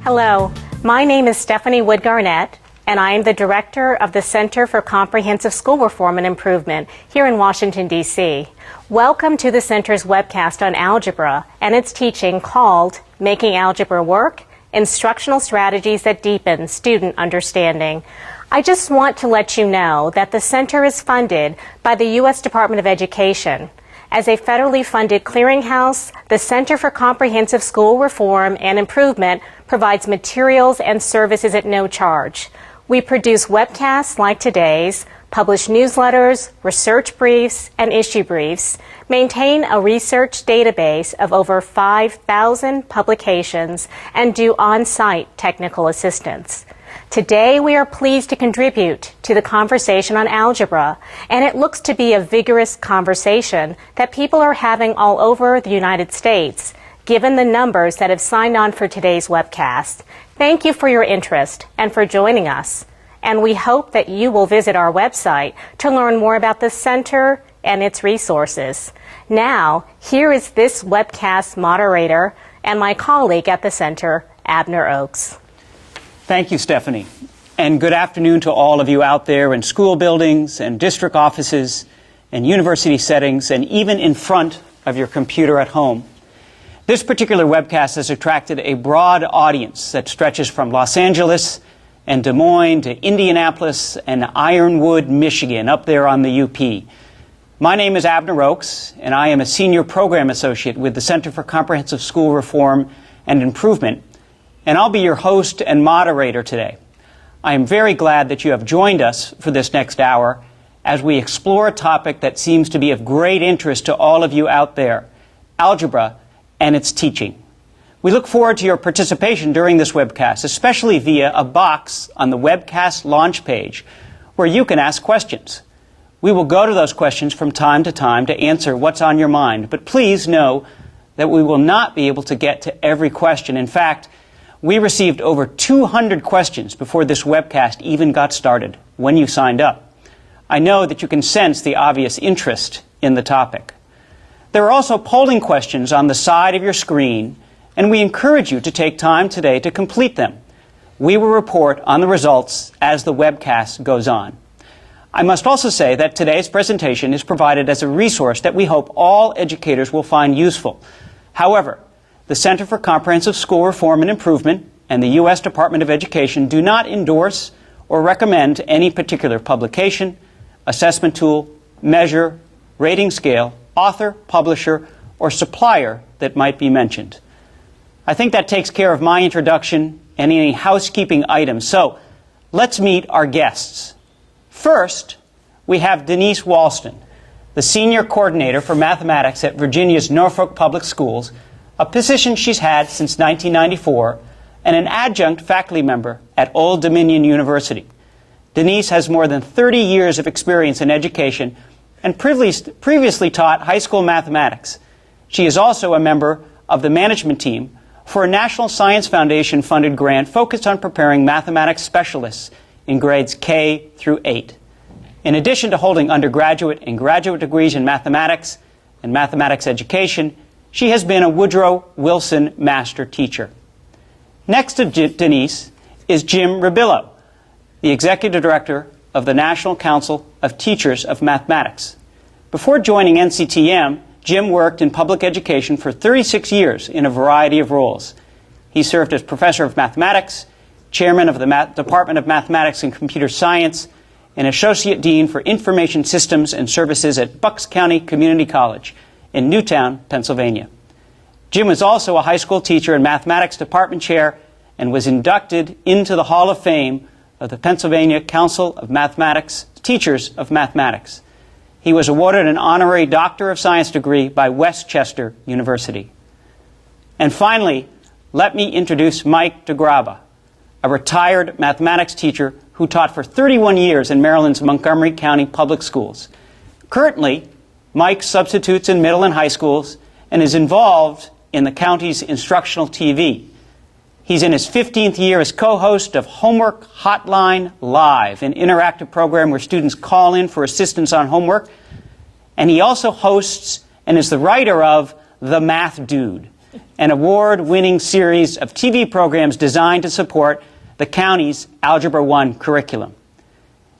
Hello, my name is Stephanie Wood Garnett, and I am the Director of the Center for Comprehensive School Reform and Improvement here in Washington, D.C. Welcome to the Center's webcast on algebra and its teaching called Making Algebra Work, Instructional Strategies that Deepen Student Understanding. I just want to let you know that the Center is funded by the U.S. Department of Education. As a federally funded clearinghouse, the Center for Comprehensive School Reform and Improvement provides materials and services at no charge. We produce webcasts like today's, publish newsletters, research briefs, and issue briefs, maintain a research database of over 5,000 publications, and do on-site technical assistance. Today, we are pleased to contribute to the conversation on algebra, and it looks to be a vigorous conversation that people are having all over the United States, given the numbers that have signed on for today's webcast. Thank you for your interest and for joining us, and we hope that you will visit our website to learn more about the Center and its resources. Now, here is this webcast moderator and my colleague at the Center, Abner Oakes. Thank you, Stephanie, and good afternoon to all of you out there in school buildings and district offices and university settings and even in front of your computer at home. This particular webcast has attracted a broad audience that stretches from Los Angeles and Des Moines to Indianapolis and Ironwood, Michigan, up there on the UP. My name is Abner Oakes, and I am a Senior Program Associate with the Center for Comprehensive School Reform and Improvement, and I'll be your host and moderator today. I am very glad that you have joined us for this next hour as we explore a topic that seems to be of great interest to all of you out there, algebra and its teaching. We look forward to your participation during this webcast, especially via a box on the webcast launch page where you can ask questions. We will go to those questions from time to answer what's on your mind, but please know that we will not be able to get to every question. In fact, we received over 200 questions before this webcast even got started when you signed up. I know that you can sense the obvious interest in the topic. There are also polling questions on the side of your screen, and we encourage you to take time today to complete them. We will report on the results as the webcast goes on. I must also say that today's presentation is provided as a resource that we hope all educators will find useful. However, the Center for Comprehensive School Reform and Improvement and the U.S. Department of Education do not endorse or recommend any particular publication, assessment tool, measure, rating scale, author, publisher, or supplier that might be mentioned. I think that takes care of my introduction and any housekeeping items. So let's meet our guests. First, we have Denise Walston, the Senior Coordinator for Mathematics at Virginia's Norfolk Public Schools, a position she's had since 1994, and an adjunct faculty member at Old Dominion University. Denise has more than 30 years of experience in education and previously taught high school mathematics. She is also a member of the management team for a National Science Foundation-funded grant focused on preparing mathematics specialists in grades K through 8. In addition to holding undergraduate and graduate degrees in mathematics and mathematics education, she has been a Woodrow Wilson master teacher. Next to Denise is Jim Rebillo, the Executive Director of the National Council of Teachers of Mathematics. Before joining NCTM, Jim worked in public education for 36 years in a variety of roles. He served as Professor of Mathematics, Chairman of the Department of Mathematics and Computer Science, and Associate Dean for Information Systems and Services at Bucks County Community College in Newtown, Pennsylvania. Jim was also a high school teacher and mathematics department chair and was inducted into the Hall of Fame of the Pennsylvania Council of Mathematics, Teachers of Mathematics. He was awarded an honorary Doctor of Science degree by Westchester University. And finally, let me introduce Mike DeGraba, a retired mathematics teacher who taught for 31 years in Maryland's Montgomery County Public Schools. Currently, Mike substitutes in middle and high schools and is involved in the county's instructional TV. He's in his 15th year as co-host of Homework Hotline Live, an interactive program where students call in for assistance on homework. And he also hosts and is the writer of The Math Dude, an award-winning series of TV programs designed to support the county's Algebra 1 curriculum.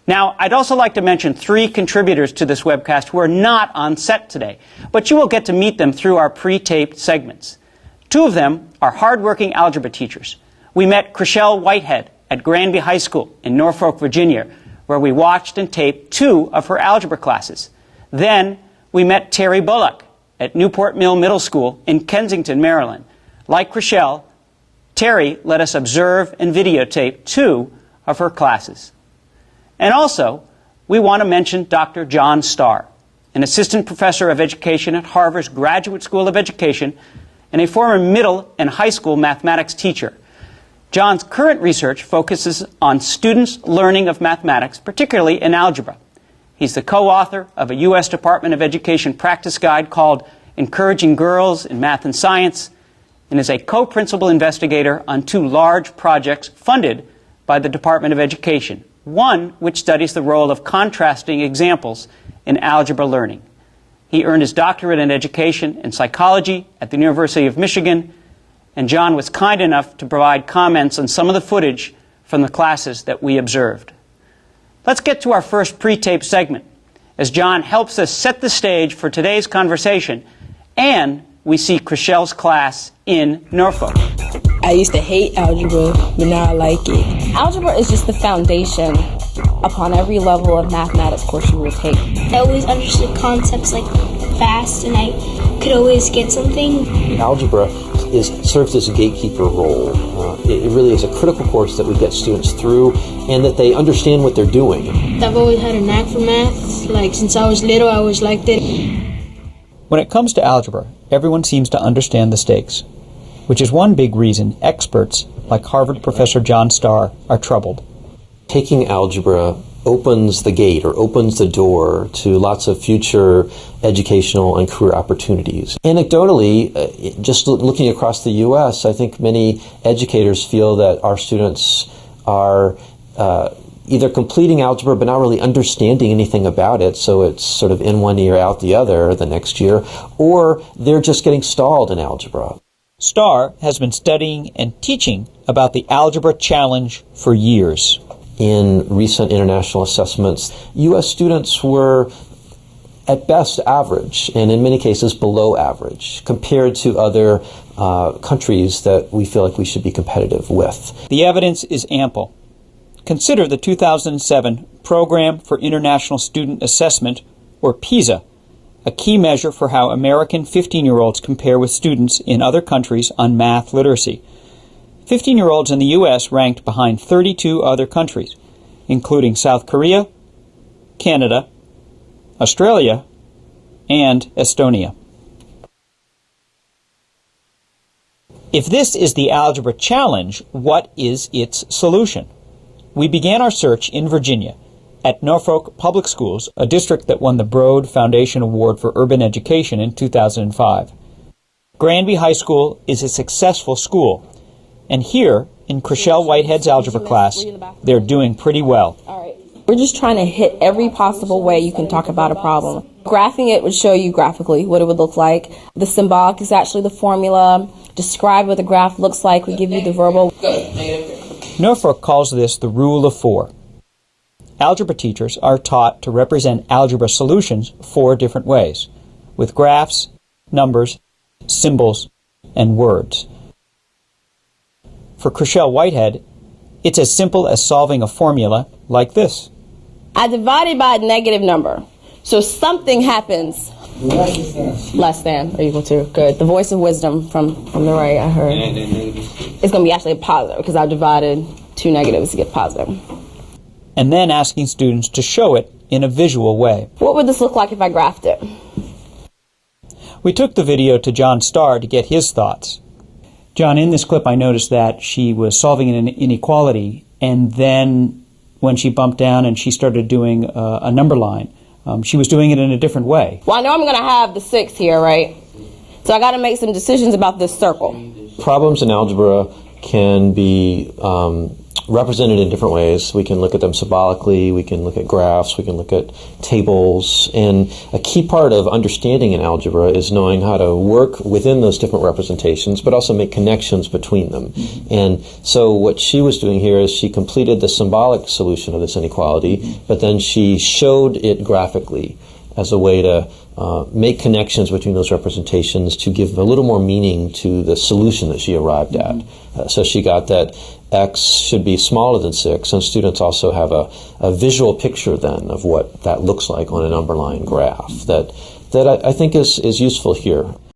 Now, I'd also like to mention 3 contributors to this webcast who are not on set today, but you will get to meet them through our pre-taped segments. 2 of them are hardworking algebra teachers. We met Chriselle Whitehead at Granby High School in Norfolk, Virginia, where we watched and taped 2 of her algebra classes. Then, we met Terry Bullock at Newport Mill Middle School in Kensington, Maryland. Like Chriselle, Terry let us observe and videotape 2 of her classes. And also, we want to mention Dr. John Starr, an assistant professor of education at Harvard's Graduate School of Education and a former middle and high school mathematics teacher. John's current research focuses on students' learning of mathematics, particularly in algebra. He's the co-author of a U.S. Department of Education practice guide called Encouraging Girls in Math and Science, and is a co-principal investigator on 2 large projects funded by the Department of Education, one which studies the role of contrasting examples in algebra learning. He earned his doctorate in education and psychology at the University of Michigan, and John was kind enough to provide comments on some of the footage from the classes that we observed. Let's get to our first pre-taped segment, as John helps us set the stage for today's conversation, and we see Chriselle's class in Norfolk. I used to hate algebra, but now I like it. Algebra is just the foundation upon every level of mathematics course you will take. I always understood concepts like fast, and I could always get something. Algebra serves as a gatekeeper role. It really is a critical course that we get students through and that they understand what they're doing. I've always had a knack for math. Like, since I was little, I always liked it. When it comes to algebra, everyone seems to understand the stakes, which is one big reason experts like Harvard professor John Starr are troubled. Taking algebra opens the gate or opens the door to lots of future educational and career opportunities. Anecdotally, just looking across the U.S., I think many educators feel that our students are either completing algebra but not really understanding anything about it, so it's sort of in one ear, out the other the next year, or they're just getting stalled in algebra. Starr has been studying and teaching about the algebra challenge for years. In recent international assessments, U.S. students were at best average, and in many cases below average, compared to other countries that we feel like we should be competitive with. The evidence is ample. Consider the 2007 Program for International Student Assessment, or PISA, a key measure for how American 15-year-olds compare with students in other countries on math literacy. 15-year-olds in the U.S. ranked behind 32 other countries, including South Korea, Canada, Australia, and Estonia. If this is the algebra challenge, what is its solution? We began our search in Virginia at Norfolk Public Schools, a district that won the Broad Foundation Award for Urban Education in 2005. Granby High School is a successful school, and here, in Chriselle Whitehead's algebra class, they're doing pretty well. We're just trying to hit every possible way you can talk about a problem. Graphing it would show you graphically what it would look like. The symbolic is actually the formula. Describe what the graph looks like. We give you the verbal. Norfolk calls this the rule of 4. Algebra teachers are taught to represent algebra solutions 4 different ways, with graphs, numbers, symbols, and words. For Chriselle Whitehead, it's as simple as solving a formula like this. I divided by a negative number, so something happens. Less than or equal to. Good. The voice of wisdom from the right, I heard. It's going to be actually a positive because I've divided 2 negatives to get positive. And then asking students to show it in a visual way. What would this look like if I graphed it? We took the video to John Starr to get his thoughts. John, in this clip I noticed that she was solving an inequality, and then when she bumped down and she started doing a number line, she was doing it in a different way. Well, I know I'm going to have the 6 here, right? So I got to make some decisions about this circle. Problems in algebra can be represented in different ways. We can look at them symbolically, we can look at graphs, we can look at tables, and a key part of understanding an algebra is knowing how to work within those different representations, but also make connections between them. And so what she was doing here is she completed the symbolic solution of this inequality, but then she showed it graphically as a way to make connections between those representations to give a little more meaning to the solution that she arrived at. So she got that x should be smaller than 6, and students also have a visual picture then of what that looks like on an underlying graph that I think is useful here.